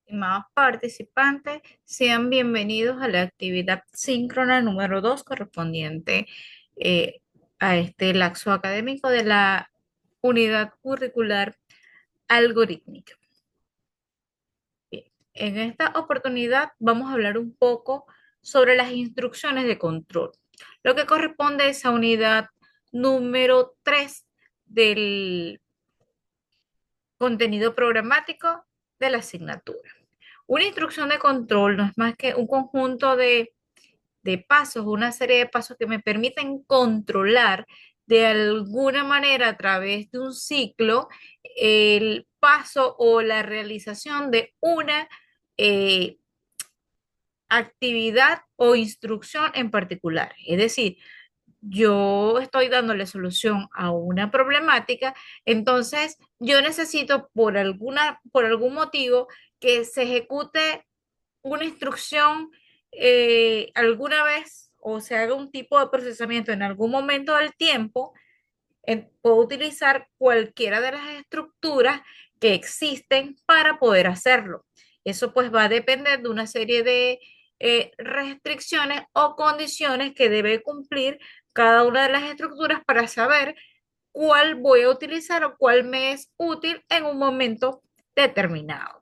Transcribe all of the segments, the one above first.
Estimados participantes, sean bienvenidos a la actividad síncrona número 2 correspondiente eh, a este laxo académico de la unidad curricular algorítmica. Bien, en esta oportunidad vamos a hablar un poco sobre las instrucciones de control, lo que corresponde a esa unidad número 3 del contenido programático de la asignatura. Una instrucción de control no es más que un conjunto de pasos, una serie de pasos que me permiten controlar de alguna manera a través de un ciclo el paso o la realización de una eh, actividad o instrucción en particular. Es decir, yo estoy dándole solución a una problemática, entonces yo necesito por algún motivo que se ejecute una instrucción alguna vez o se haga un tipo de procesamiento en algún momento del tiempo. Puedo utilizar cualquiera de las estructuras que existen para poder hacerlo. Eso pues va a depender de una serie de restricciones o condiciones que debe cumplir cada una de las estructuras para saber cuál voy a utilizar o cuál me es útil en un momento determinado.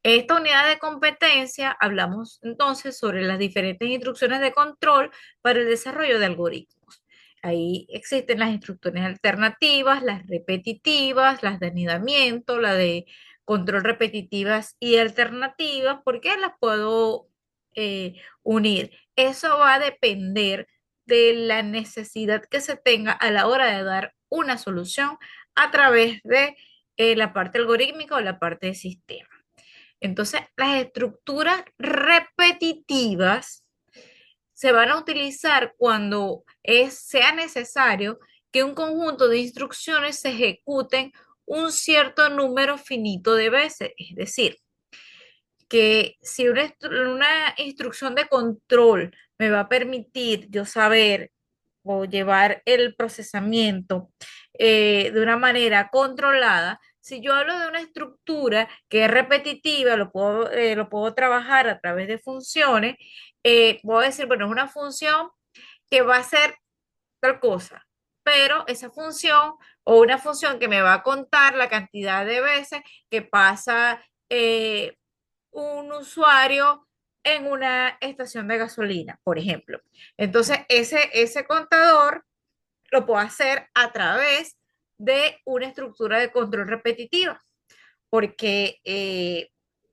Esta unidad de competencia hablamos entonces sobre las diferentes instrucciones de control para el desarrollo de algoritmos. Ahí existen las instrucciones alternativas, las repetitivas, las de anidamiento, la de control repetitivas y alternativas. ¿Por qué las puedo unir? Eso va a depender de la necesidad que se tenga a la hora de dar una solución a través de la parte algorítmica o la parte de sistema. Entonces, las estructuras repetitivas se van a utilizar cuando sea necesario que un conjunto de instrucciones se ejecuten un cierto número finito de veces. Es decir, que si una instrucción de control me va a permitir yo saber o llevar el procesamiento de una manera controlada, si yo hablo de una estructura que es repetitiva, lo puedo trabajar a través de funciones, puedo decir, bueno, es una función que va a hacer tal cosa, pero esa función o una función que me va a contar la cantidad de veces que pasa un usuario en una estación de gasolina, por ejemplo. Entonces, ese contador lo puedo hacer a través de una estructura de control repetitiva, porque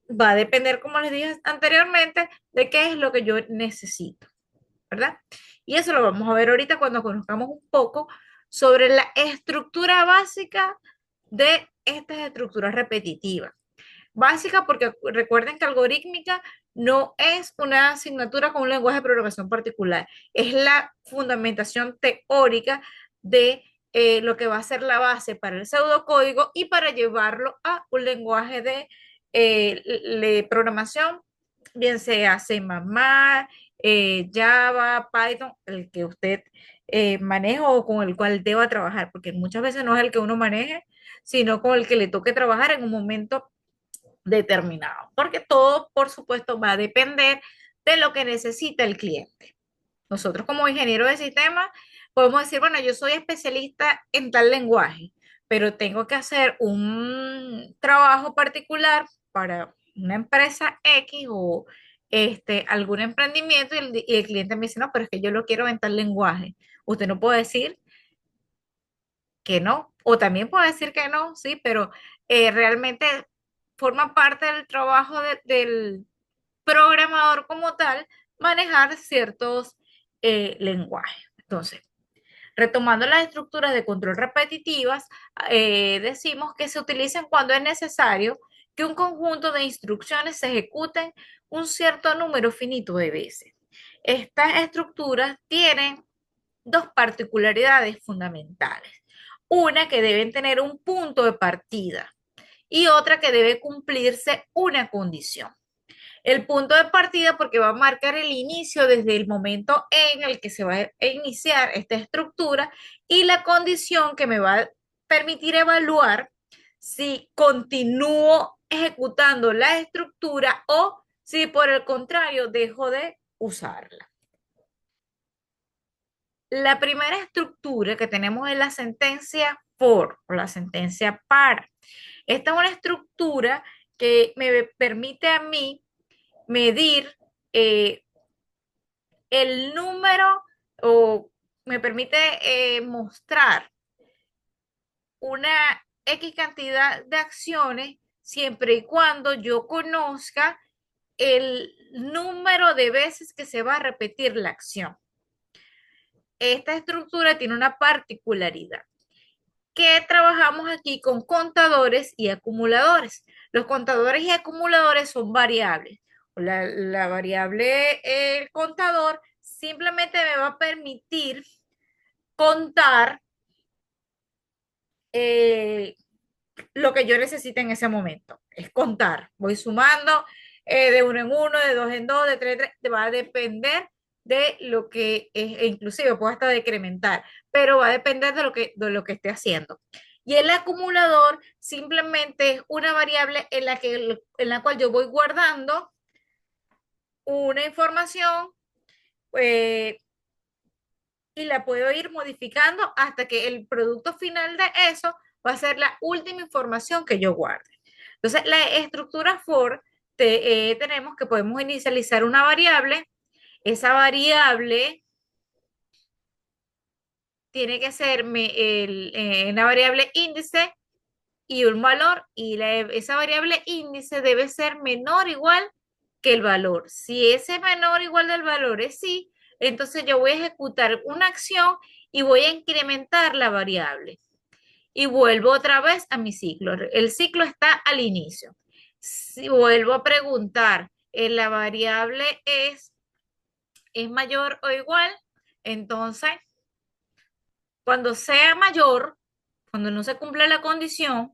va a depender, como les dije anteriormente, de qué es lo que yo necesito, ¿verdad? Y eso lo vamos a ver ahorita cuando conozcamos un poco sobre la estructura básica de estas estructuras repetitivas. Básica porque recuerden que algorítmica no es una asignatura con un lenguaje de programación particular, es la fundamentación teórica de lo que va a ser la base para el pseudocódigo y para llevarlo a un lenguaje de programación, bien sea C++, Java, Python, el que usted maneje o con el cual deba trabajar, porque muchas veces no es el que uno maneje, sino con el que le toque trabajar en un momento determinado, porque todo, por supuesto, va a depender de lo que necesita el cliente. Nosotros como ingenieros de sistemas podemos decir, bueno, yo soy especialista en tal lenguaje, pero tengo que hacer un trabajo particular para una empresa X o algún emprendimiento y el cliente me dice, no, pero es que yo lo quiero en tal lenguaje. Usted no puede decir que no, o también puede decir que no, sí, pero realmente forma parte del trabajo del programador como tal manejar ciertos lenguajes. Entonces, retomando las estructuras de control repetitivas, decimos que se utilizan cuando es necesario que un conjunto de instrucciones se ejecuten un cierto número finito de veces. Estas estructuras tienen dos particularidades fundamentales. Una que deben tener un punto de partida y otra que debe cumplirse una condición. El punto de partida porque va a marcar el inicio desde el momento en el que se va a iniciar esta estructura y la condición que me va a permitir evaluar si continúo ejecutando la estructura o si por el contrario dejo de usarla. La primera estructura que tenemos es la sentencia for o la sentencia para. Esta es una estructura que me permite a mí medir eh, el número o me permite mostrar una X cantidad de acciones siempre y cuando yo conozca el número de veces que se va a repetir la acción. Esta estructura tiene una particularidad, que trabajamos aquí con contadores y acumuladores. Los contadores y acumuladores son variables. La variable, el contador, simplemente me va a permitir contar eh, lo que yo necesite en ese momento. Es contar. Voy sumando de uno en uno, de dos en dos, de tres en tres. Va a depender de lo que es, e inclusive puedo hasta decrementar, pero va a depender de lo que esté haciendo. Y el acumulador simplemente es una variable en la cual yo voy guardando una información eh, y la puedo ir modificando hasta que el producto final de eso va a ser la última información que yo guarde. Entonces, la estructura for tenemos que podemos inicializar una variable. Esa variable tiene que ser una variable índice y un valor, y esa variable índice debe ser menor o igual que el valor. Si ese menor o igual del valor es sí, entonces yo voy a ejecutar una acción y voy a incrementar la variable. Y vuelvo otra vez a mi ciclo. El ciclo está al inicio. Si vuelvo a preguntar, la variable es mayor o igual, entonces cuando sea mayor, cuando no se cumpla la condición,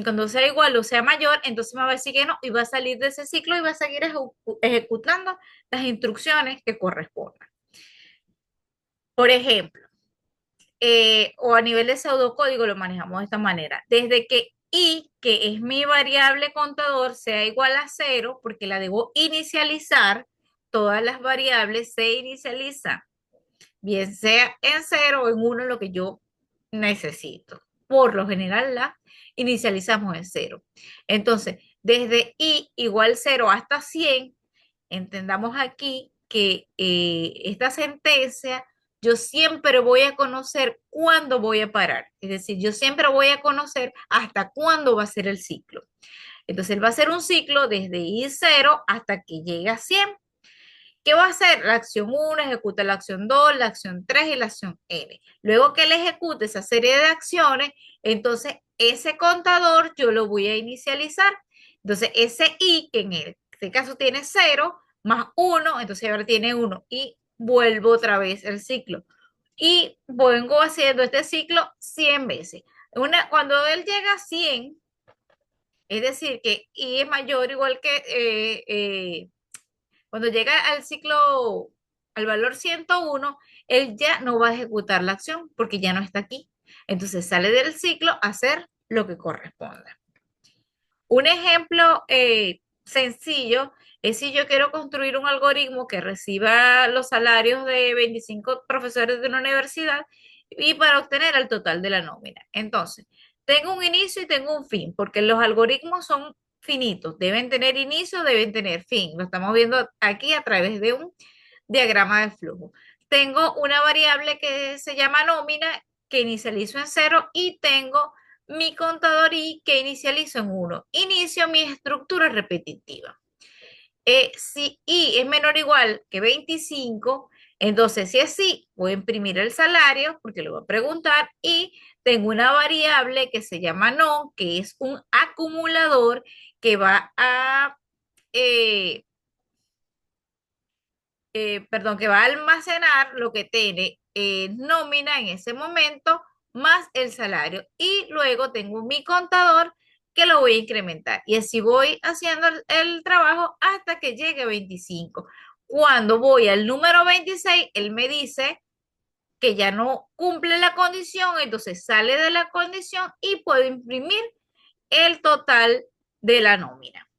cuando sea igual o sea mayor, entonces me va a decir que no y va a salir de ese ciclo y va a seguir ejecutando las instrucciones que correspondan. Por ejemplo, o a nivel de pseudocódigo lo manejamos de esta manera. Desde que i, que es mi variable contador, sea igual a cero, porque la debo inicializar, todas las variables se inicializan, bien sea en cero o en uno, lo que yo necesito. Por lo general la inicializamos en cero. Entonces, desde i igual cero hasta 100, entendamos aquí que esta sentencia yo siempre voy a conocer cuándo voy a parar. Es decir, yo siempre voy a conocer hasta cuándo va a ser el ciclo. Entonces, él va a ser un ciclo desde i0 hasta que llegue a 100. ¿Qué va a hacer? La acción 1 ejecuta la acción 2, la acción 3 y la acción n. Luego que él ejecute esa serie de acciones, entonces ese contador yo lo voy a inicializar. Entonces ese i, que en este caso tiene 0, más 1, entonces ahora tiene 1 y vuelvo otra vez el ciclo. Y vengo haciendo este ciclo 100 veces. Cuando él llega a 100, es decir, que i es mayor o igual que cuando llega al ciclo, al valor 101, él ya no va a ejecutar la acción porque ya no está aquí. Entonces sale del ciclo a hacer lo que corresponda. Un ejemplo sencillo es si yo quiero construir un algoritmo que reciba los salarios de 25 profesores de una universidad y para obtener el total de la nómina. Entonces, tengo un inicio y tengo un fin, porque los algoritmos son finitos, deben tener inicio, deben tener fin. Lo estamos viendo aquí a través de un diagrama de flujo. Tengo una variable que se llama nómina, que inicializo en cero, y tengo mi contador i, que inicializo en 1. Inicio mi estructura repetitiva. Si i es menor o igual que 25, entonces si es sí, voy a imprimir el salario porque lo voy a preguntar y tengo una variable que se llama non, que es un acumulador que va a, eh, perdón, que va a almacenar lo que tiene nómina en ese momento más el salario. Y luego tengo mi contador que lo voy a incrementar. Y así voy haciendo el trabajo hasta que llegue a 25. Cuando voy al número 26, él me dice que ya no cumple la condición, entonces sale de la condición y puedo imprimir el total de la nómina.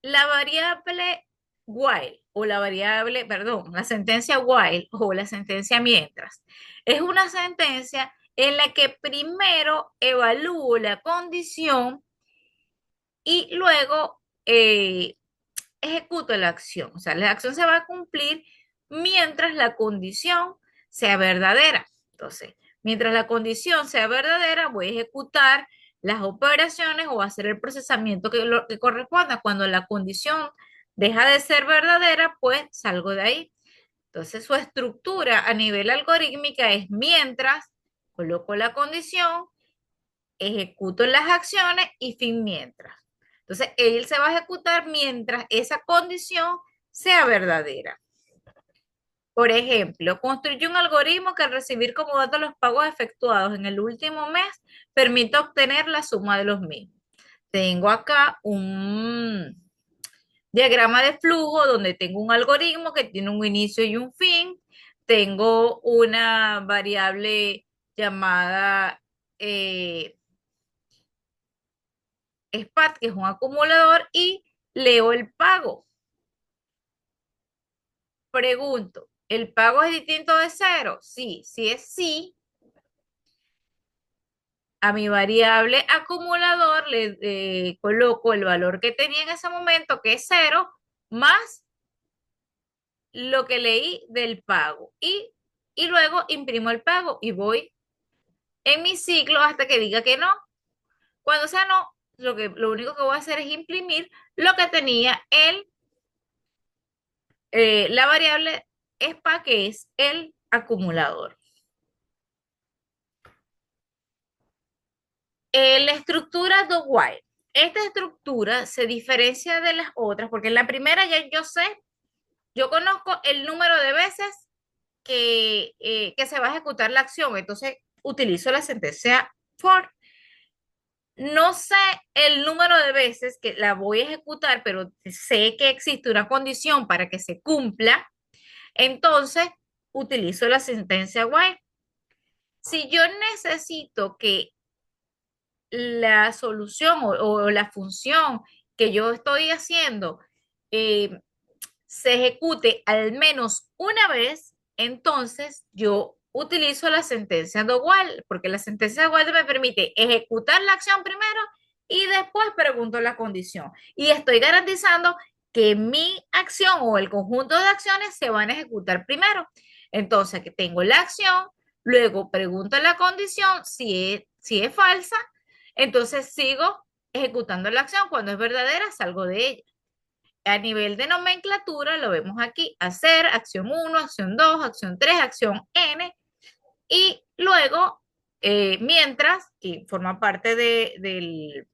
La variable while o la variable, perdón, la sentencia while o la sentencia mientras es una sentencia en la que primero evalúo la condición y luego ejecuto la acción. O sea, la acción se va a cumplir mientras la condición sea verdadera. Entonces, mientras la condición sea verdadera, voy a ejecutar las operaciones o hacer el procesamiento que corresponda. Cuando la condición deja de ser verdadera, pues salgo de ahí. Entonces, su estructura a nivel algorítmica es mientras coloco la condición, ejecuto las acciones y fin mientras. Entonces, él se va a ejecutar mientras esa condición sea verdadera. Por ejemplo, construye un algoritmo que al recibir como datos los pagos efectuados en el último mes permite obtener la suma de los mismos. Tengo acá un diagrama de flujo donde tengo un algoritmo que tiene un inicio y un fin. Tengo una variable llamada SPAT, que es un acumulador, y leo el pago. Pregunto, ¿el pago es distinto de cero? Sí, si es sí, a mi variable acumulador le coloco el valor que tenía en ese momento, que es cero, más lo que leí del pago. Y luego imprimo el pago y voy en mi ciclo hasta que diga que no. Cuando sea no, lo único que voy a hacer es imprimir lo que tenía la variable SPA, que es el acumulador. La estructura do while. Esta estructura se diferencia de las otras porque en la primera ya yo sé, yo conozco el número de veces que se va a ejecutar la acción, entonces utilizo la sentencia for. No sé el número de veces que la voy a ejecutar, pero sé que existe una condición para que se cumpla, entonces utilizo la sentencia while. Si yo necesito que la solución o la función que yo estoy haciendo eh, se ejecute al menos una vez, entonces yo utilizo la sentencia de while, porque la sentencia de while me permite ejecutar la acción primero y después pregunto la condición. Y estoy garantizando que mi acción o el conjunto de acciones se van a ejecutar primero. Entonces, que tengo la acción, luego pregunto la condición, si es falsa, entonces sigo ejecutando la acción. Cuando es verdadera, salgo de ella. A nivel de nomenclatura lo vemos aquí: hacer, acción uno, acción 2, acción 3, acción N, y luego, mientras, que forma parte de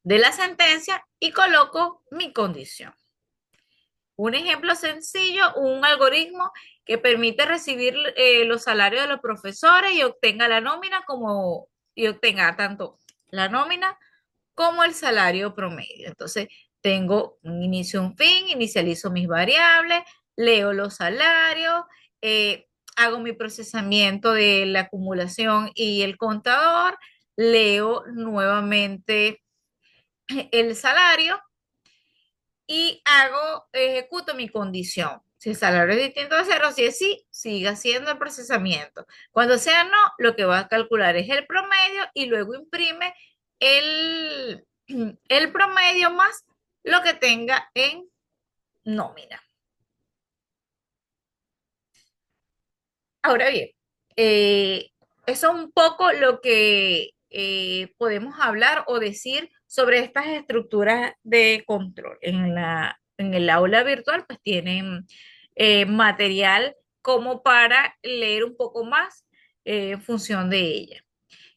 la sentencia, y coloco mi condición. Un ejemplo sencillo, un algoritmo que permite recibir los salarios de los profesores y obtenga la nómina y obtenga tanto la nómina como el salario promedio. Entonces, tengo un inicio, un fin, inicializo mis variables, leo los salarios, hago mi procesamiento de la acumulación y el contador, leo nuevamente el salario y ejecuto mi condición. Si el salario es distinto de cero, si es sí, sigue haciendo el procesamiento. Cuando sea no, lo que va a calcular es el promedio y luego imprime el, el promedio más lo que tenga en nómina. Ahora bien, eh, eso es un poco lo que podemos hablar o decir sobre estas estructuras de control. En el aula virtual, pues tienen material como para leer un poco más en función de ella.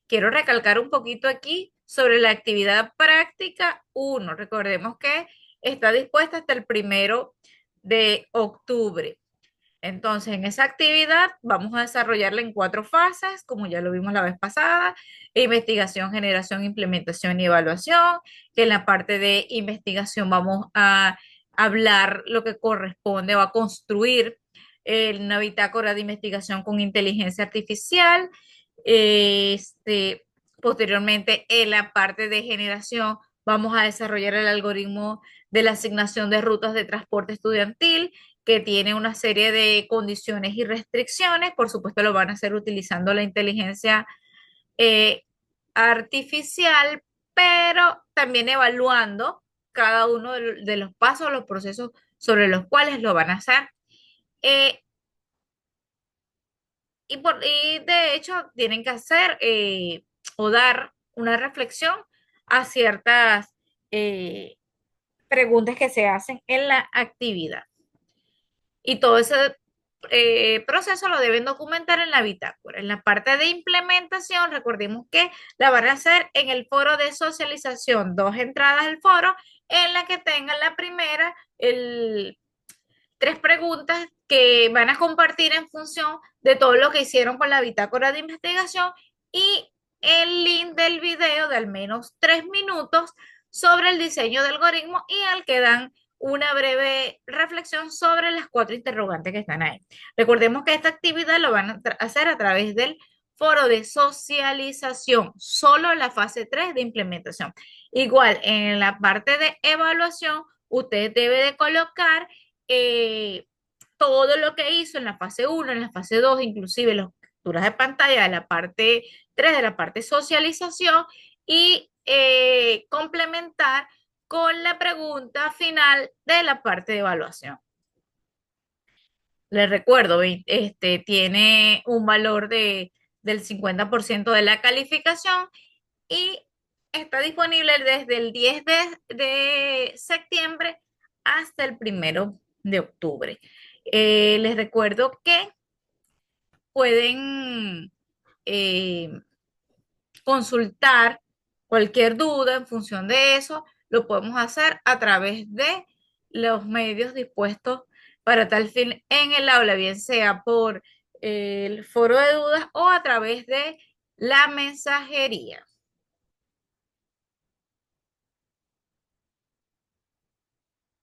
Quiero recalcar un poquito aquí sobre la actividad práctica 1. Recordemos que está dispuesta hasta el 1 de octubre. Entonces, en esa actividad vamos a desarrollarla en 4 fases, como ya lo vimos la vez pasada: investigación, generación, implementación y evaluación, que en la parte de investigación vamos a hablar lo que corresponde o a construir una bitácora de investigación con inteligencia artificial. Posteriormente, en la parte de generación, vamos a desarrollar el algoritmo de la asignación de rutas de transporte estudiantil, que tiene una serie de condiciones y restricciones. Por supuesto, lo van a hacer utilizando la inteligencia eh, artificial, pero también evaluando cada uno de los pasos, los procesos sobre los cuales lo van a hacer. Eh, y de hecho tienen que hacer o dar una reflexión a ciertas eh, preguntas que se hacen en la actividad. Y todo ese proceso lo deben documentar en la bitácora. En la parte de implementación, recordemos que la van a hacer en el foro de socialización, dos entradas al foro, en la que tengan la primera, tres preguntas que van a compartir en función de todo lo que hicieron con la bitácora de investigación y el link del video de al menos 3 minutos sobre el diseño de algoritmo y al que dan una breve reflexión sobre las cuatro interrogantes que están ahí. Recordemos que esta actividad lo van a hacer a través del foro de socialización, solo en la fase 3 de implementación. Igual, en la parte de evaluación, usted debe de colocar eh, todo lo que hizo en la fase 1, en la fase 2, inclusive las capturas de pantalla de la parte 3, de la parte socialización, y complementar con la pregunta final de la parte de evaluación. Les recuerdo, tiene un valor del 50% de la calificación y está disponible desde el 10 de septiembre hasta el 1 de octubre. Les recuerdo que pueden eh, consultar cualquier duda en función de eso, lo podemos hacer a través de los medios dispuestos para tal fin en el aula, bien sea por el foro de dudas o a través de la mensajería.